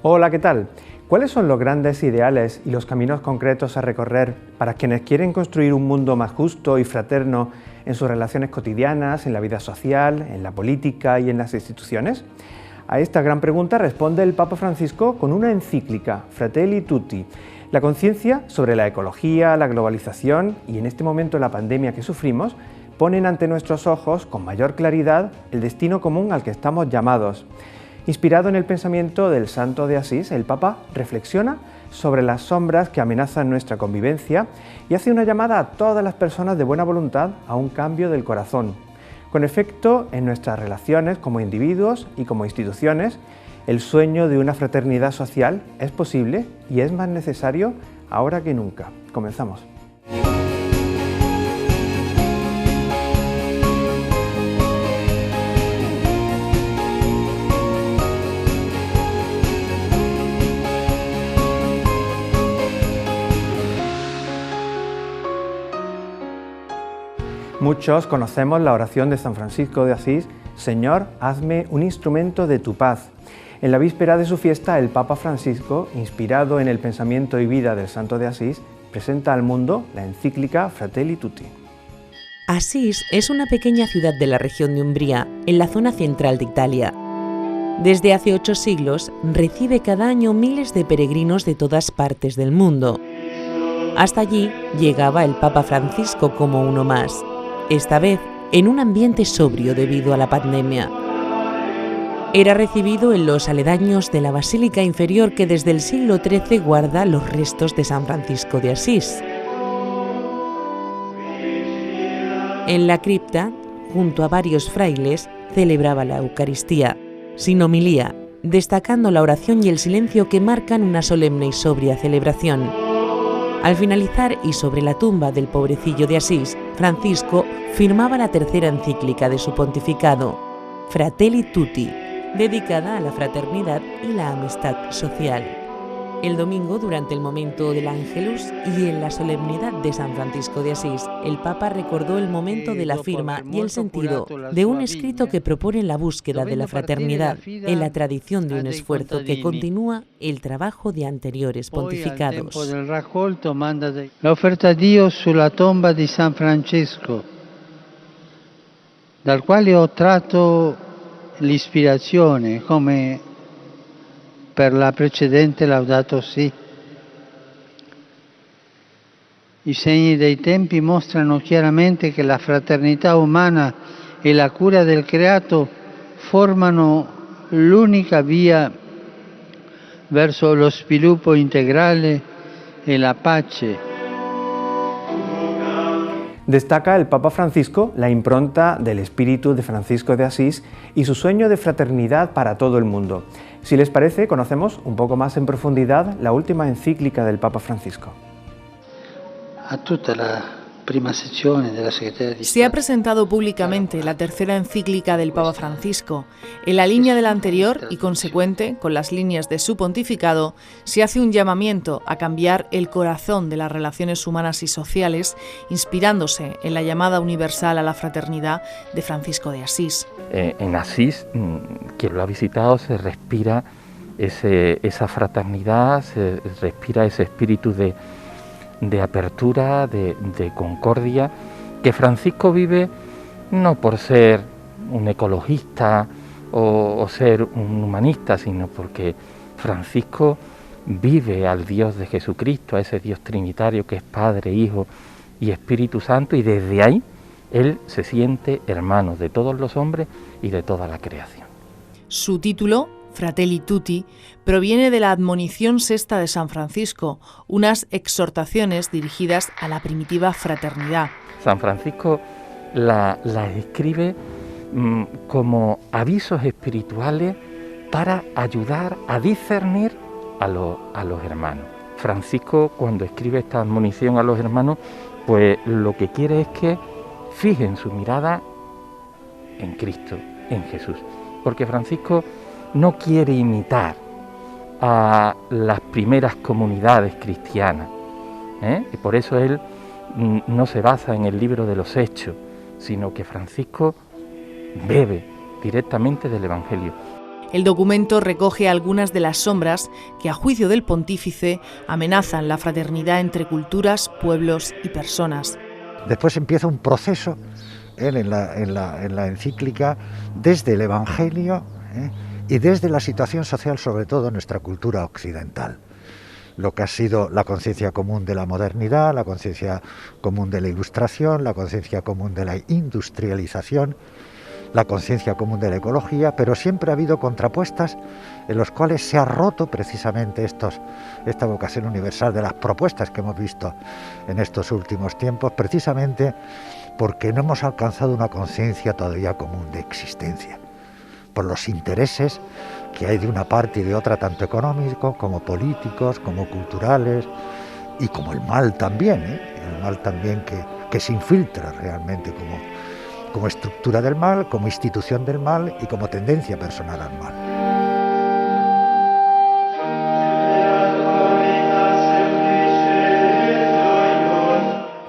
Hola, ¿qué tal? ¿Cuáles son los grandes ideales y los caminos concretos a recorrer para quienes quieren construir un mundo más justo y fraterno en sus relaciones cotidianas, en la vida social, en la política y en las instituciones? A esta gran pregunta responde el Papa Francisco con una encíclica, Fratelli Tutti. La conciencia sobre la ecología, la globalización y en este momento la pandemia que sufrimos ponen ante nuestros ojos con mayor claridad el destino común al que estamos llamados. Inspirado en el pensamiento del Santo de Asís, el Papa reflexiona sobre las sombras que amenazan nuestra convivencia y hace una llamada a todas las personas de buena voluntad a un cambio del corazón. Con efecto en nuestras relaciones como individuos y como instituciones, el sueño de una fraternidad social es posible y es más necesario ahora que nunca. Comenzamos. Muchos conocemos la oración de San Francisco de Asís: Señor, hazme un instrumento de tu paz. En la víspera de su fiesta, el Papa Francisco, inspirado en el pensamiento y vida del Santo de Asís, presenta al mundo la encíclica Fratelli Tutti. Asís es una pequeña ciudad de la región de Umbría, en la zona central de Italia. Desde hace 8 siglos, recibe cada año miles de peregrinos de todas partes del mundo. Hasta allí llegaba el Papa Francisco como uno más, esta vez en un ambiente sobrio debido a la pandemia. Era recibido en los aledaños de la Basílica Inferior que desde el siglo XIII guarda los restos de San Francisco de Asís. En la cripta, junto a varios frailes, celebraba la Eucaristía, sin homilía, destacando la oración y el silencio que marcan una solemne y sobria celebración. Al finalizar y sobre la tumba del pobrecillo de Asís, Francisco firmaba la tercera encíclica de su pontificado, Fratelli Tutti, dedicada a la fraternidad y la amistad social. El domingo, durante el momento del Ángelus y en la solemnidad de San Francisco de Asís, el Papa recordó el momento de la firma y el sentido de un escrito que propone la búsqueda de la fraternidad en la tradición de un esfuerzo que continúa el trabajo de anteriores pontificados. La offerta a Dio sulla tomba di San Francesco, dal quale ho tratto l'ispirazione come per la precedente Laudato Si. I segni dei tempi mostrano chiaramente che la fraternità umana e la cura del creato formano l'unica via verso lo sviluppo integrale e la pace. Destaca el Papa Francisco la impronta del espíritu de Francisco de Asís y su sueño de fraternidad para todo el mundo. Si les parece, conocemos un poco más en profundidad la última encíclica del Papa Francisco. A tutta la prima sezione della Segreteria di Se ha presentado públicamente la tercera encíclica del Papa Francisco. En la línea de la anterior y consecuente con las líneas de su pontificado, se hace un llamamiento a cambiar el corazón de las relaciones humanas y sociales, inspirándose en la llamada universal a la fraternidad de Francisco de Asís. En Asís, quien lo ha visitado, se respira esa fraternidad, se respira ese espíritu de apertura, de concordia, que Francisco vive no por ser un ecologista o ser un humanista, sino porque Francisco vive al Dios de Jesucristo, a ese Dios trinitario que es Padre, Hijo y Espíritu Santo, y desde ahí él se siente hermano de todos los hombres y de toda la creación. Su título, Fratelli Tutti, proviene de la admonición sexta de San Francisco, unas exhortaciones dirigidas a la primitiva fraternidad. San Francisco la escribe como avisos espirituales para ayudar a discernir a los hermanos. Francisco, cuando escribe esta admonición a los hermanos, pues lo que quiere es que fijen su mirada en Cristo, en Jesús, porque Francisco no quiere imitar a las primeras comunidades cristianas, y por eso él no se basa en el libro de los Hechos, sino que Francisco bebe directamente del Evangelio. El documento recoge algunas de las sombras que, a juicio del pontífice, amenazan la fraternidad entre culturas, pueblos y personas. Después empieza un proceso en la encíclica desde el Evangelio y desde la situación social, sobre todo en nuestra cultura occidental. Lo que ha sido la conciencia común de la modernidad, la conciencia común de la ilustración, la conciencia común de la industrialización, la conciencia común de la ecología, pero siempre ha habido contrapuestas en los cuales se ha roto precisamente esta vocación universal de las propuestas que hemos visto en estos últimos tiempos, precisamente porque no hemos alcanzado una conciencia todavía común de existencia, por los intereses que hay de una parte y de otra, tanto económicos como políticos, como culturales, y como el mal también, el mal también que se infiltra realmente como estructura del mal, como institución del mal y como tendencia personal al mal.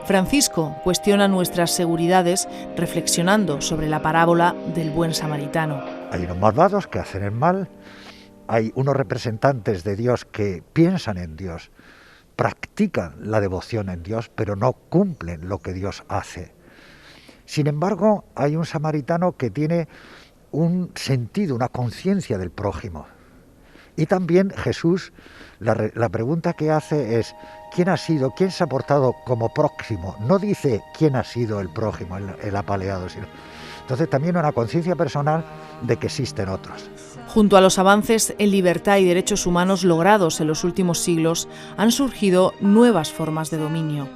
Francisco cuestiona nuestras seguridades reflexionando sobre la parábola del buen samaritano. Hay unos malvados que hacen el mal, hay unos representantes de Dios que piensan en Dios, practican la devoción en Dios, pero no cumplen lo que Dios hace. Sin embargo, hay un samaritano que tiene un sentido, una conciencia del prójimo. Y también Jesús, la pregunta que hace es, ¿quién se ha portado como próximo? No dice quién ha sido el prójimo, el apaleado, sino... Entonces también una conciencia personal de que existen otros. Junto a los avances en libertad y derechos humanos logrados en los últimos siglos, han surgido nuevas formas de dominio.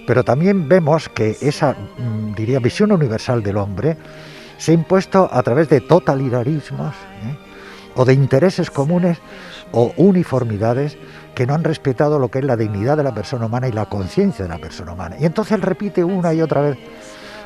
Pero también vemos que esa, visión universal del hombre se ha impuesto a través de totalitarismos, o de intereses comunes o uniformidades que no han respetado lo que es la dignidad de la persona humana y la conciencia de la persona humana. Y entonces él repite una y otra vez,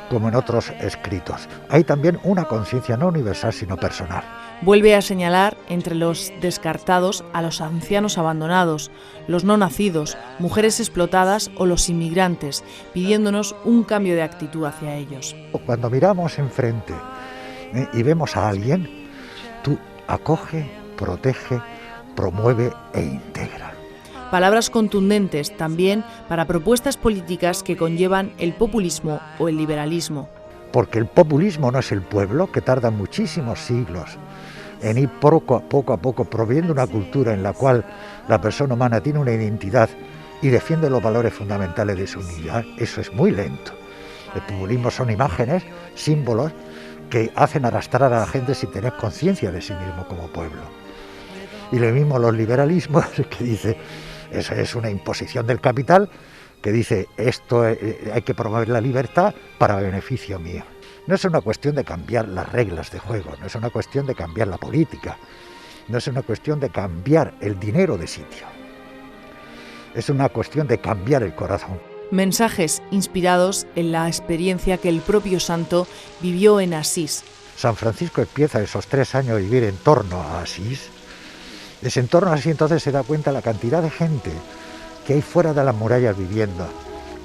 como en otros escritos. Hay también una conciencia no universal, sino personal. Vuelve a señalar entre los descartados a los ancianos abandonados, los no nacidos, mujeres explotadas o los inmigrantes, pidiéndonos un cambio de actitud hacia ellos. Cuando miramos enfrente y vemos a alguien, tú acoge, protege, promueve e integra. Palabras contundentes también para propuestas políticas que conllevan el populismo o el liberalismo. Porque el populismo no es el pueblo, que tarda muchísimos siglos en ir poco a poco proviendo una cultura en la cual la persona humana tiene una identidad y defiende los valores fundamentales de su unidad. Eso es muy lento. El populismo son imágenes, símbolos que hacen arrastrar a la gente sin tener conciencia de sí mismo como pueblo. Y lo mismo los liberalismos, que dice, eso es una imposición del capital, que dice, esto hay que promover la libertad para beneficio mío. No es una cuestión de cambiar las reglas de juego, no es una cuestión de cambiar la política, no es una cuestión de cambiar el dinero de sitio, es una cuestión de cambiar el corazón. Mensajes inspirados en la experiencia que el propio santo vivió en Asís. San Francisco empieza esos 3 años a vivir en torno a Asís. Ese entorno así entonces se da cuenta la cantidad de gente que hay fuera de las murallas viviendo,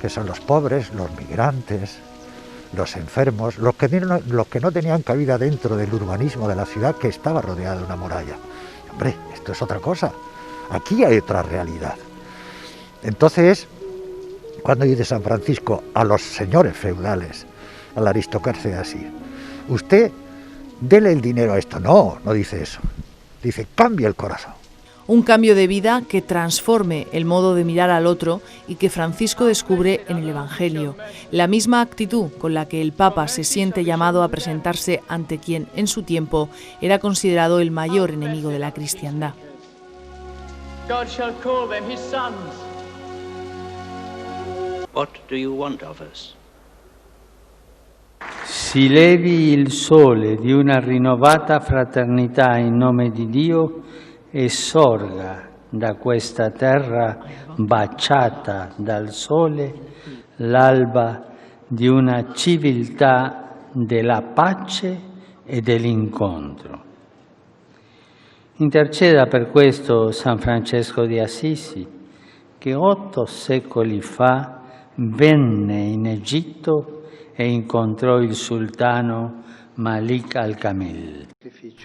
que son los pobres, los migrantes, los enfermos, los que no tenían cabida dentro del urbanismo de la ciudad que estaba rodeada de una muralla. Hombre, esto es otra cosa, aquí hay otra realidad. Entonces, cuando dice San Francisco a los señores feudales, a la aristocracia de Asís, usted dele el dinero a esto, no dice eso, dice cambie el corazón. Un cambio de vida que transforme el modo de mirar al otro y que Francisco descubre en el Evangelio. La misma actitud con la que el Papa se siente llamado a presentarse ante quien en su tiempo era considerado el mayor enemigo de la cristiandad. God shall call them his sons. What do you want of us? Si levi il sole di una rinnovata fraternità in nome di Dio e sorga da questa terra baciata dal sole l'alba di una civiltà della pace e dell'incontro. Interceda per questo San Francesco di Assisi, che 8 secoli fa venne in Egitto e incontrò il sultano Malik Al-Kamil.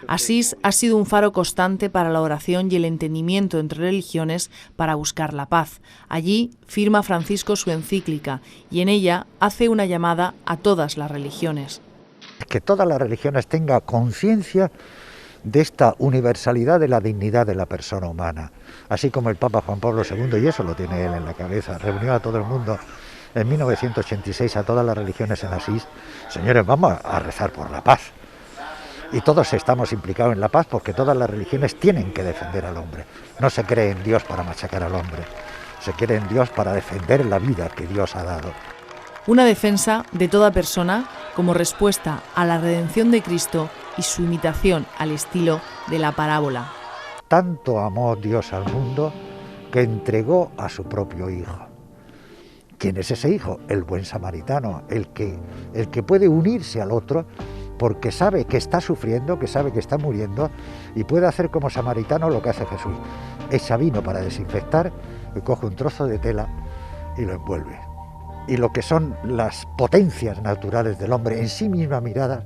Asís ha sido un faro constante para la oración y el entendimiento entre religiones para buscar la paz. Allí firma Francisco su encíclica y en ella hace una llamada a todas las religiones. Que todas las religiones tengan conciencia de esta universalidad de la dignidad de la persona humana. Así como el Papa Juan Pablo II, y eso lo tiene él en la cabeza, reunió a todo el mundo en 1986, a todas las religiones en Asís. Señores, vamos a rezar por la paz. Y todos estamos implicados en la paz porque todas las religiones tienen que defender al hombre. No se cree en Dios para machacar al hombre, se cree en Dios para defender la vida que Dios ha dado. Una defensa de toda persona como respuesta a la redención de Cristo y su imitación al estilo de la parábola. Tanto amó Dios al mundo que entregó a su propio Hijo. ¿Quién es ese Hijo? El buen samaritano, el que puede unirse al otro porque sabe que está sufriendo, que sabe que está muriendo y puede hacer como samaritano lo que hace Jesús. Echa vino para desinfectar y coge un trozo de tela y lo envuelve. Y lo que son las potencias naturales del hombre en sí misma mirada,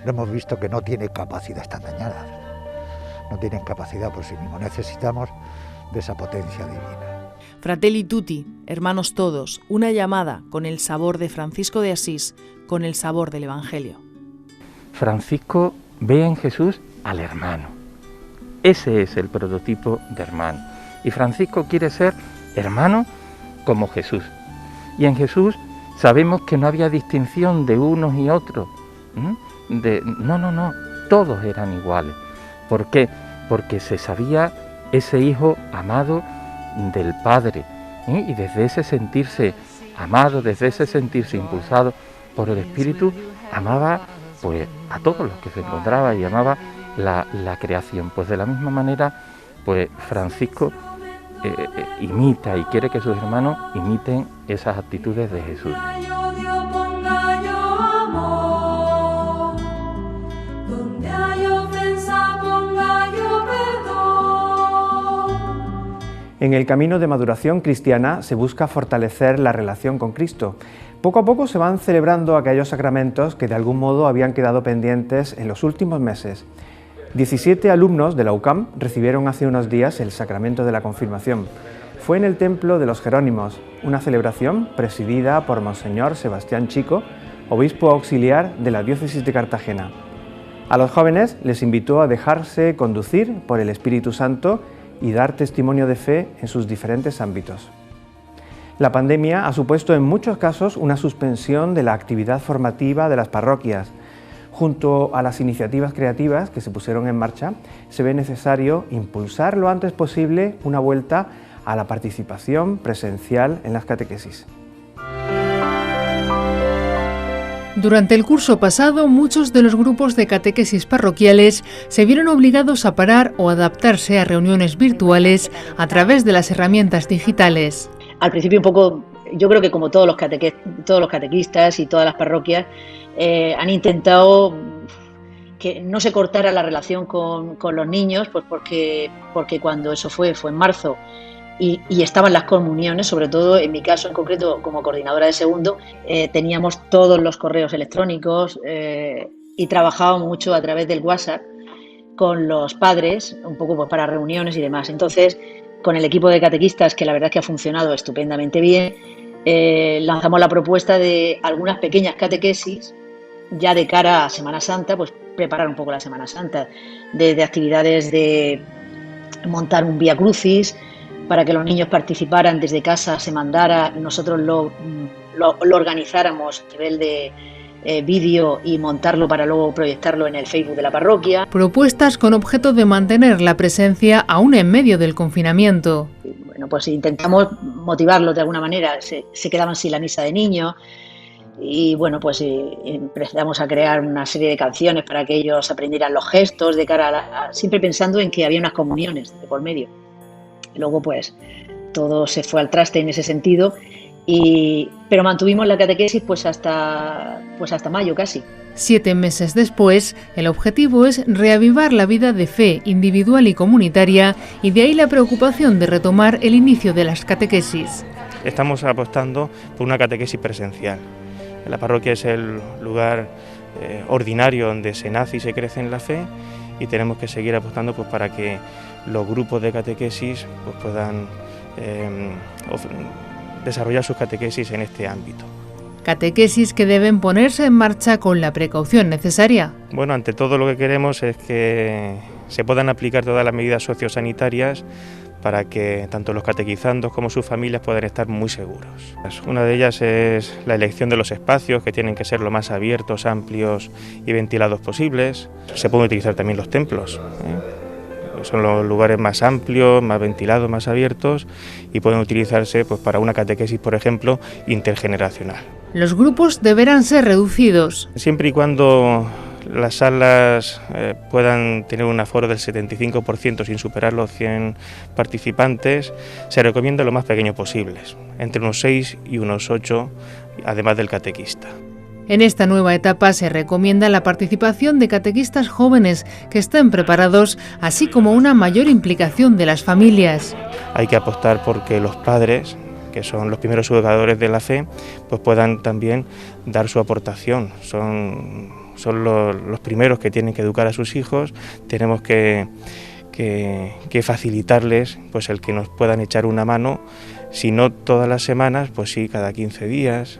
lo hemos visto que no tiene capacidad, están dañadas. No tienen capacidad por sí mismos. Necesitamos de esa potencia divina. Fratelli tutti, hermanos todos, una llamada con el sabor de Francisco de Asís, con el sabor del Evangelio. Francisco ve en Jesús al hermano. Ese es el prototipo de hermano. Y Francisco quiere ser hermano como Jesús. Y en Jesús sabemos que no había distinción de unos y otros. No, todos eran iguales. ¿Por qué? Porque se sabía ese hijo amado del Padre, y desde ese sentirse amado, desde ese sentirse impulsado por el Espíritu, amaba pues a todos los que se encontraba y amaba la creación. Pues de la misma manera, pues Francisco imita y quiere que sus hermanos imiten esas actitudes de Jesús. En el camino de maduración cristiana se busca fortalecer la relación con Cristo. Poco a poco se van celebrando aquellos sacramentos que de algún modo habían quedado pendientes en los últimos meses. 17 alumnos de la UCAM recibieron hace unos días el sacramento de la confirmación. Fue en el Templo de los Jerónimos, una celebración presidida por Monseñor Sebastián Chico, obispo auxiliar de la diócesis de Cartagena. A los jóvenes les invitó a dejarse conducir por el Espíritu Santo y dar testimonio de fe en sus diferentes ámbitos. La pandemia ha supuesto en muchos casos una suspensión de la actividad formativa de las parroquias. Junto a las iniciativas creativas que se pusieron en marcha, se ve necesario impulsar lo antes posible una vuelta a la participación presencial en las catequesis. Durante el curso pasado, muchos de los grupos de catequesis parroquiales se vieron obligados a parar o adaptarse a reuniones virtuales a través de las herramientas digitales. Al principio un poco, yo creo que como todos los catequistas y todas las parroquias han intentado que no se cortara la relación con los niños, pues porque cuando eso fue en marzo, y estaban las comuniones, sobre todo en mi caso en concreto como coordinadora de segundo, teníamos todos los correos electrónicos y trabajábamos mucho a través del WhatsApp con los padres, un poco pues para reuniones y demás. Entonces, con el equipo de catequistas, que la verdad es que ha funcionado estupendamente bien, lanzamos la propuesta de algunas pequeñas catequesis ya de cara a Semana Santa, pues preparar un poco la Semana Santa, de actividades de montar un Vía Crucis, para que los niños participaran desde casa, se mandara, nosotros lo organizáramos a nivel de vídeo y montarlo para luego proyectarlo en el Facebook de la parroquia. Propuestas con objeto de mantener la presencia aún en medio del confinamiento. Bueno, pues intentamos motivarlos de alguna manera, se quedaban sin la misa de niños y bueno, pues empezamos a crear una serie de canciones para que ellos aprendieran los gestos de cara siempre pensando en que había unas comuniones de por medio. Luego pues todo se fue al traste en ese sentido, pero mantuvimos la catequesis pues hasta mayo casi. 7 meses después, el objetivo es reavivar la vida de fe individual y comunitaria, y de ahí la preocupación de retomar el inicio de las catequesis. Estamos apostando por una catequesis presencial. La parroquia es el lugar ordinario donde se nace y se crece en la fe, y tenemos que seguir apostando pues para que los grupos de catequesis pues puedan desarrollar sus catequesis en este ámbito. Catequesis que deben ponerse en marcha con la precaución necesaria. Bueno, ante todo lo que queremos es que se puedan aplicar todas las medidas sociosanitarias para que tanto los catequizandos como sus familias puedan estar muy seguros. Una de ellas es la elección de los espacios, que tienen que ser lo más abiertos, amplios y ventilados posibles. Se pueden utilizar también los templos, son los lugares más amplios, más ventilados, más abiertos, y pueden utilizarse pues para una catequesis, por ejemplo, intergeneracional. Los grupos deberán ser reducidos. Siempre y cuando las salas puedan tener un aforo del 75% sin superar los 100 participantes, se recomienda lo más pequeño posibles, entre unos 6 y unos 8, además del catequista. En esta nueva etapa se recomienda la participación de catequistas jóvenes que estén preparados, así como una mayor implicación de las familias. Hay que apostar porque los padres, que son los primeros educadores de la fe, pues puedan también dar su aportación. Son los primeros que tienen que educar a sus hijos. Tenemos que facilitarles pues el que nos puedan echar una mano, si no todas las semanas, pues sí, cada 15 días.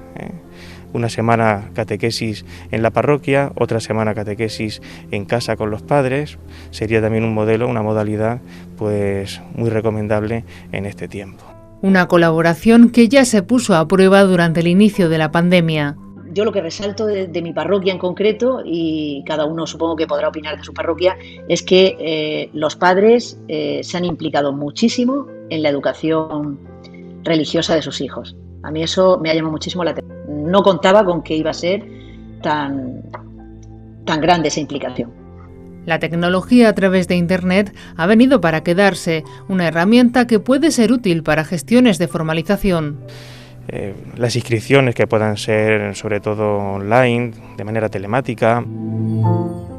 Una semana catequesis en la parroquia, otra semana catequesis en casa con los padres. Sería también un modelo, una modalidad pues muy recomendable en este tiempo. Una colaboración que ya se puso a prueba durante el inicio de la pandemia. Yo lo que resalto de mi parroquia en concreto, y cada uno supongo que podrá opinar de su parroquia, es que los padres se han implicado muchísimo en la educación religiosa de sus hijos. A mí eso me ha llamado muchísimo la atención. No contaba con que iba a ser tan grande esa implicación. La tecnología a través de Internet ha venido para quedarse, una herramienta que puede ser útil para gestiones de formalización. Las inscripciones que puedan ser sobre todo online, de manera telemática.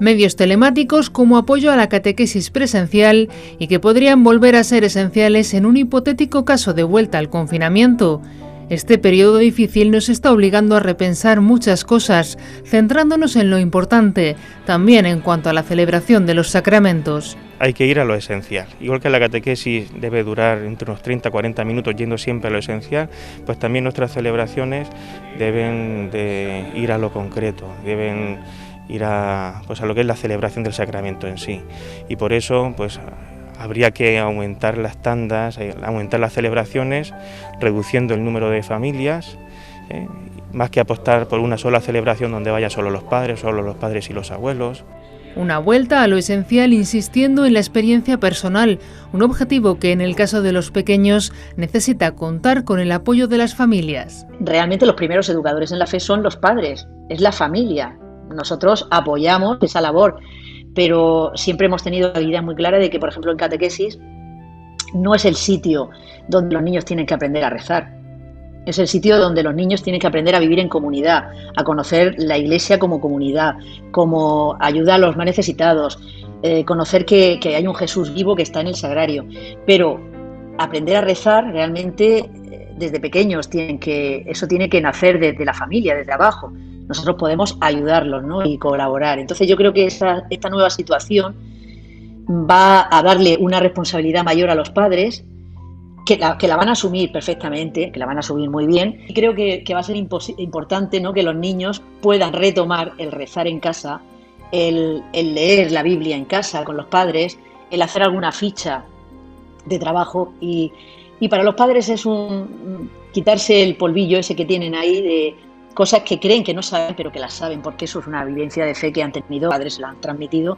Medios telemáticos como apoyo a la catequesis presencial y que podrían volver a ser esenciales en un hipotético caso de vuelta al confinamiento. Este periodo difícil nos está obligando a repensar muchas cosas, centrándonos en lo importante, también en cuanto a la celebración de los sacramentos. Hay que ir a lo esencial. Igual que la catequesis debe durar entre unos 30-40 minutos yendo siempre a lo esencial, pues también nuestras celebraciones deben de ir a lo concreto, deben ir a lo que es la celebración del sacramento en sí. Y por eso, pues habría que aumentar las tandas, aumentar las celebraciones, reduciendo el número de familias, más que apostar por una sola celebración donde vaya solo los padres y los abuelos. Una vuelta a lo esencial insistiendo en la experiencia personal, un objetivo que en el caso de los pequeños necesita contar con el apoyo de las familias. Realmente los primeros educadores en la fe son los padres, es la familia. Nosotros apoyamos esa labor, pero siempre hemos tenido la idea muy clara de que, por ejemplo, en catequesis no es el sitio donde los niños tienen que aprender a rezar. Es el sitio donde los niños tienen que aprender a vivir en comunidad, a conocer la Iglesia como comunidad, como ayuda a los más necesitados, conocer que hay un Jesús vivo que está en el sagrario. Pero aprender a rezar realmente desde pequeños eso tiene que nacer desde la familia, desde abajo. Nosotros podemos ayudarlos, ¿no?, y colaborar. Entonces yo creo que esta nueva situación va a darle una responsabilidad mayor a los padres, que la van a asumir perfectamente, que la van a asumir muy bien. Y creo que va a ser importante, ¿no?, que los niños puedan retomar el rezar en casa, el leer la Biblia en casa con los padres, el hacer alguna ficha de trabajo. Y para los padres es quitarse el polvillo ese que tienen ahí de cosas que creen que no saben, pero que las saben, porque eso es una vivencia de fe que han tenido, los padres se la han transmitido.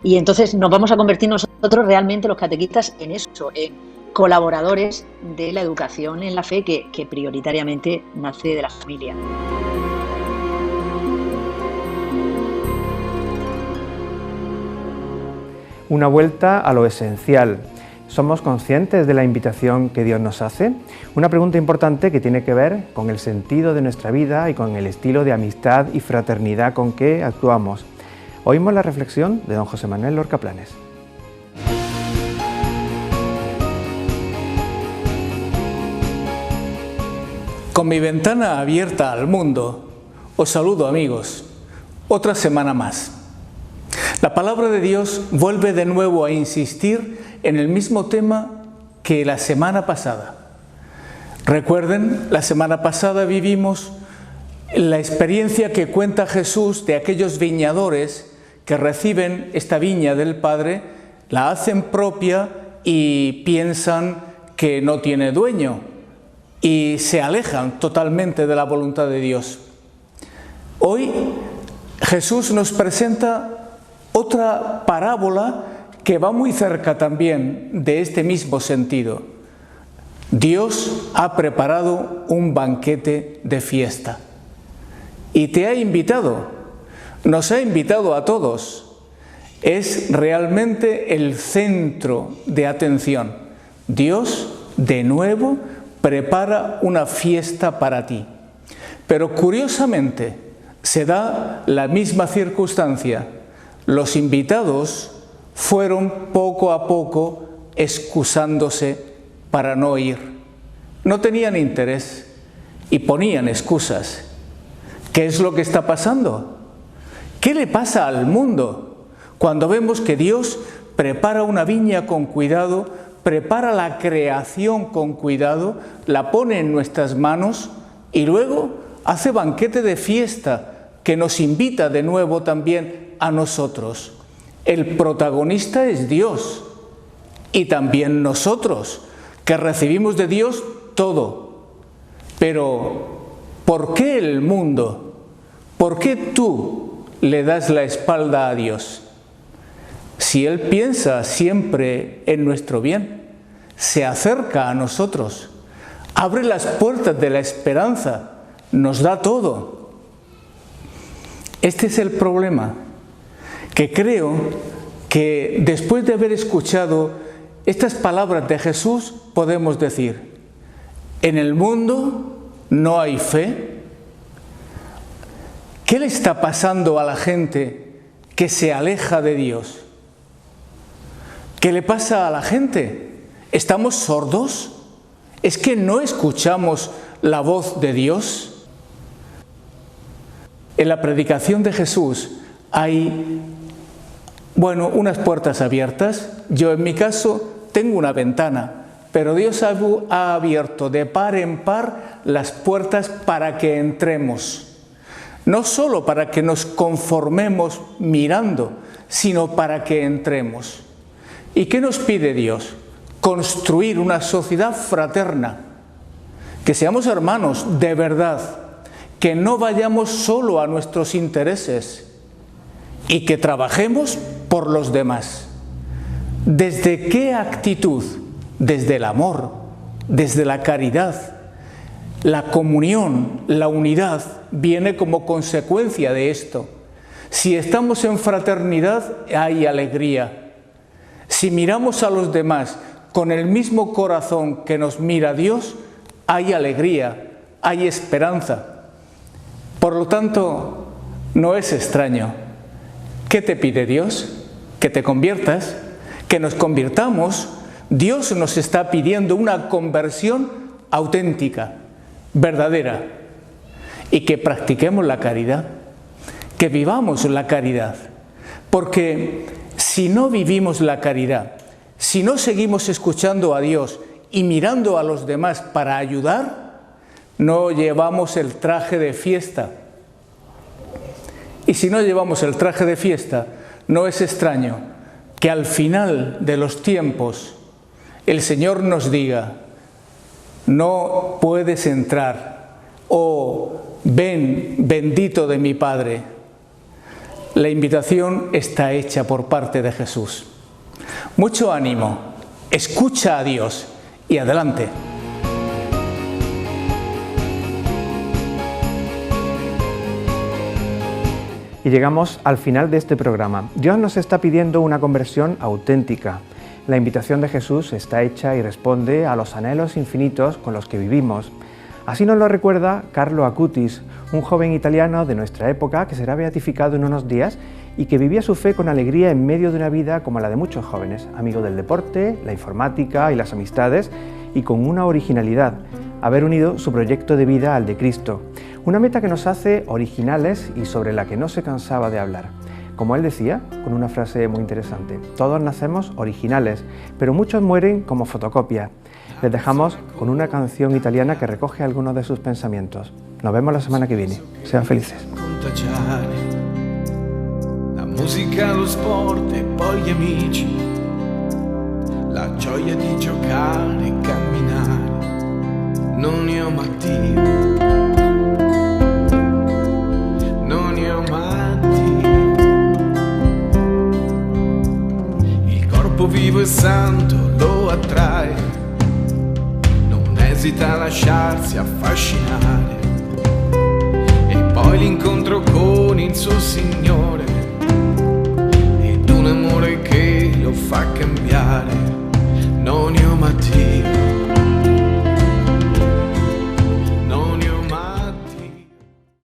Y entonces nos vamos a convertir nosotros realmente, los catequistas, en eso, en colaboradores de la educación en la fe que prioritariamente nace de la familia. Una vuelta a lo esencial. ¿Somos conscientes de la invitación que Dios nos hace? Una pregunta importante que tiene que ver con el sentido de nuestra vida y con el estilo de amistad y fraternidad con que actuamos. Oímos la reflexión de don José Manuel Lorca Planes. Con mi ventana abierta al mundo, os saludo, amigos. Otra semana más. La palabra de Dios vuelve de nuevo a insistir en el mismo tema que la semana pasada. Recuerden, la semana pasada vivimos la experiencia que cuenta Jesús de aquellos viñadores que reciben esta viña del Padre, la hacen propia y piensan que no tiene dueño y se alejan totalmente de la voluntad de Dios. Hoy Jesús nos presenta otra parábola que va muy cerca también de este mismo sentido. Dios ha preparado un banquete de fiesta y te ha invitado, nos ha invitado a todos. Es realmente el centro de atención. Dios, de nuevo, prepara una fiesta para ti. Pero curiosamente, se da la misma circunstancia. Los invitados fueron poco a poco excusándose para no ir. No tenían interés y ponían excusas. ¿Qué es lo que está pasando? ¿Qué le pasa al mundo cuando vemos que Dios prepara una viña con cuidado, prepara la creación con cuidado, la pone en nuestras manos y luego hace banquete de fiesta que nos invita de nuevo también a nosotros? El protagonista es Dios y también nosotros, que recibimos de Dios todo. Pero, ¿por qué el mundo? ¿Por qué tú le das la espalda a Dios? Si Él piensa siempre en nuestro bien, se acerca a nosotros, abre las puertas de la esperanza, nos da todo. Este es el problema, que creo que después de haber escuchado estas palabras de Jesús podemos decir: en el mundo no hay fe. ¿Qué le está pasando a la gente que se aleja de Dios? ¿Qué le pasa a la gente? ¿Estamos sordos? ¿Es que no escuchamos la voz de Dios? En la predicación de Jesús hay, unas puertas abiertas. Yo en mi caso tengo una ventana, pero Dios ha abierto de par en par las puertas para que entremos. No solo para que nos conformemos mirando, sino para que entremos. ¿Y qué nos pide Dios? Construir una sociedad fraterna, que seamos hermanos de verdad, que no vayamos solo a nuestros intereses y que trabajemos por los demás. ¿Desde qué actitud? Desde el amor, desde la caridad. La comunión, la unidad viene como consecuencia de esto. Si estamos en fraternidad, hay alegría. Si miramos a los demás con el mismo corazón que nos mira Dios, hay alegría, hay esperanza. Por lo tanto, no es extraño. ¿Qué te pide Dios? Que te conviertas, que nos convirtamos. Dios nos está pidiendo una conversión auténtica, verdadera, y que practiquemos la caridad, que vivamos la caridad, porque si no vivimos la caridad, si no seguimos escuchando a Dios y mirando a los demás para ayudar, no llevamos el traje de fiesta. Y si no llevamos el traje de fiesta, no es extraño que al final de los tiempos el Señor nos diga: no puedes entrar, o ven, bendito de mi Padre. La invitación está hecha por parte de Jesús. Mucho ánimo, escucha a Dios y adelante. Y llegamos al final de este programa. Dios nos está pidiendo una conversión auténtica. La invitación de Jesús está hecha y responde a los anhelos infinitos con los que vivimos. Así nos lo recuerda Carlo Acutis, un joven italiano de nuestra época que será beatificado en unos días y que vivía su fe con alegría en medio de una vida como la de muchos jóvenes, amigo del deporte, la informática y las amistades, y con una originalidad: haber unido su proyecto de vida al de Cristo. Una meta que nos hace originales y sobre la que no se cansaba de hablar. Como él decía, con una frase muy interesante, todos nacemos originales, pero muchos mueren como fotocopias. Les dejamos con una canción italiana que recoge algunos de sus pensamientos. Nos vemos la semana que viene. Sean felices. La musica, lo sport e poi gli amici, la gioia di giocare e camminare. Non ne ho mattino, non ne ho mattino. Il corpo vivo e santo lo attrae, non esita a lasciarsi affascinare. E poi l'incontro con il suo Signore, un amore che lo fa cambiare. Non ne ho mattino.